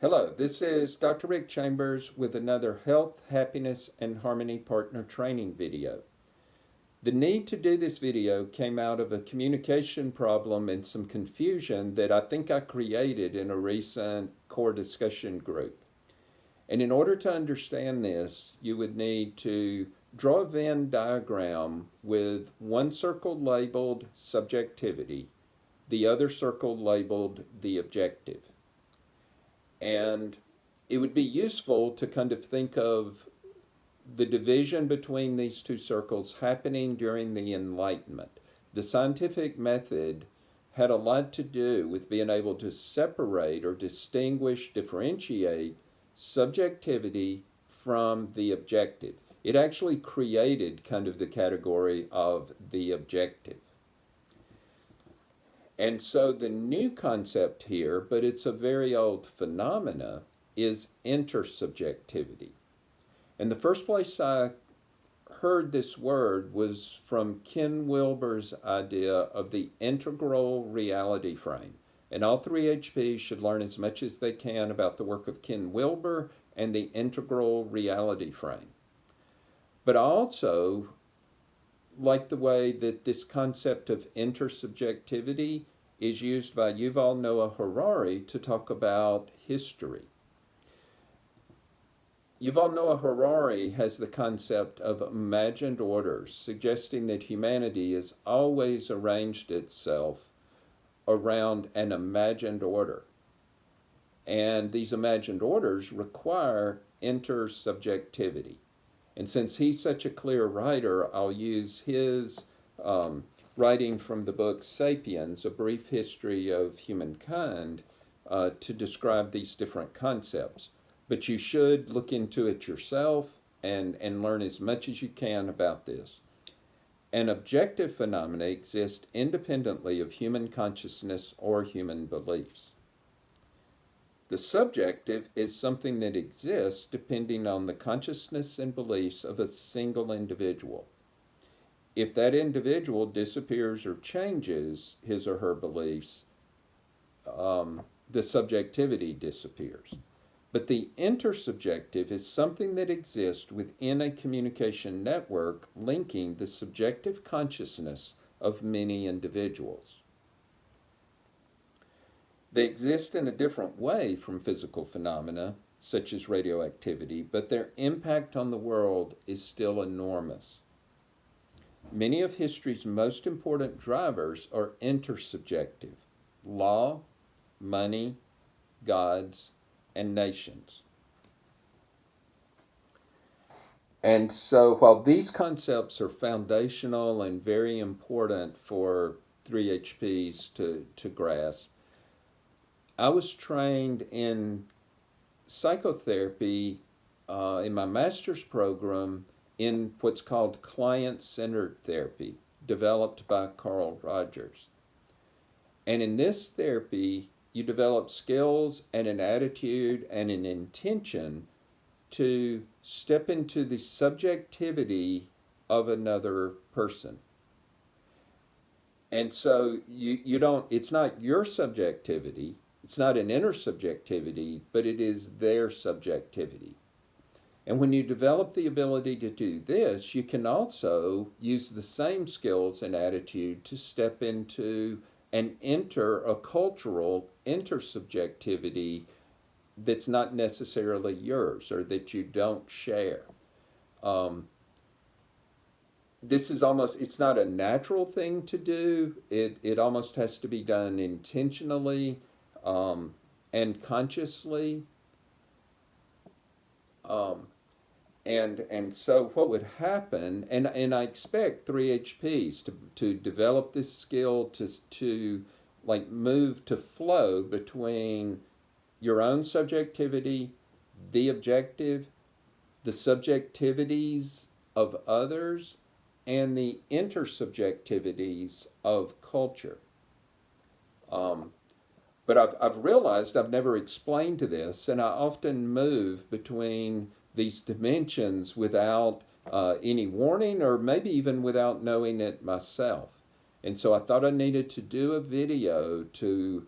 Hello, this is Dr. Rick Chambers with another Health, Happiness, and Harmony Partner Training video. The need to do this video came out of a communication problem and some confusion that I think I created in a recent core discussion group. And in order to understand this, you would need to draw a Venn diagram with one circle labeled subjectivity, the other circle labeled the objective. And it would be useful to kind of think of the division between these two circles happening during the Enlightenment. The scientific method had a lot to do with being able to separate or distinguish, differentiate subjectivity from the objective. It actually created kind of the category of the objective. And so the new concept here, but it's a very old phenomena, is intersubjectivity. And the first place I heard this word was from Ken Wilber's idea of the integral reality frame. And all three HPs should learn as much as they can about the work of Ken Wilber and the integral reality frame. But I also like the way that this concept of intersubjectivity is used by Yuval Noah Harari to talk about history. Yuval Noah Harari has the concept of imagined orders, suggesting that humanity has always arranged itself around an imagined order. And these imagined orders require intersubjectivity. And since he's such a clear writer, I'll use his writing from the book Sapiens, A Brief History of Humankind, to describe these different concepts. But you should look into it yourself and learn as much as you can about this. An objective phenomena exist independently of human consciousness or human beliefs. The subjective is something that exists depending on the consciousness and beliefs of a single individual. If that individual disappears or changes his or her beliefs, the subjectivity disappears. But the intersubjective is something that exists within a communication network linking the subjective consciousness of many individuals. They exist in a different way from physical phenomena, such as radioactivity, but their impact on the world is still enormous. Many of history's most important drivers are intersubjective: law, money, gods, and nations. And so while these concepts are foundational and very important for 3HPs to grasp, I was trained in psychotherapy in my master's program in what's called client-centered therapy, developed by Carl Rogers. And in this therapy, you develop skills and an attitude and an intention to step into the subjectivity of another person. And so you don't, it's not your subjectivity, it's not an intersubjectivity, but it is their subjectivity. And when you develop the ability to do this, you can also use the same skills and attitude to step into and enter a cultural intersubjectivity that's not necessarily yours or that you don't share. This is almost, it's not a natural thing to do. It almost has to be done intentionally and consciously. And so what would happen, and I expect 3HPs to develop this skill to like move to flow between your own subjectivity, the objective, the subjectivities of others, and the intersubjectivities of culture. But I've realized I've never explained this, and I often move between these dimensions without any warning or maybe even without knowing it myself. And so I thought I needed to do a video to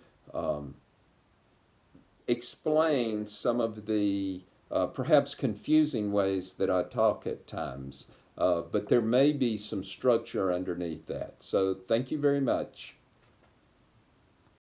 explain some of the perhaps confusing ways that I talk at times, but there may be some structure underneath that. So thank you very much.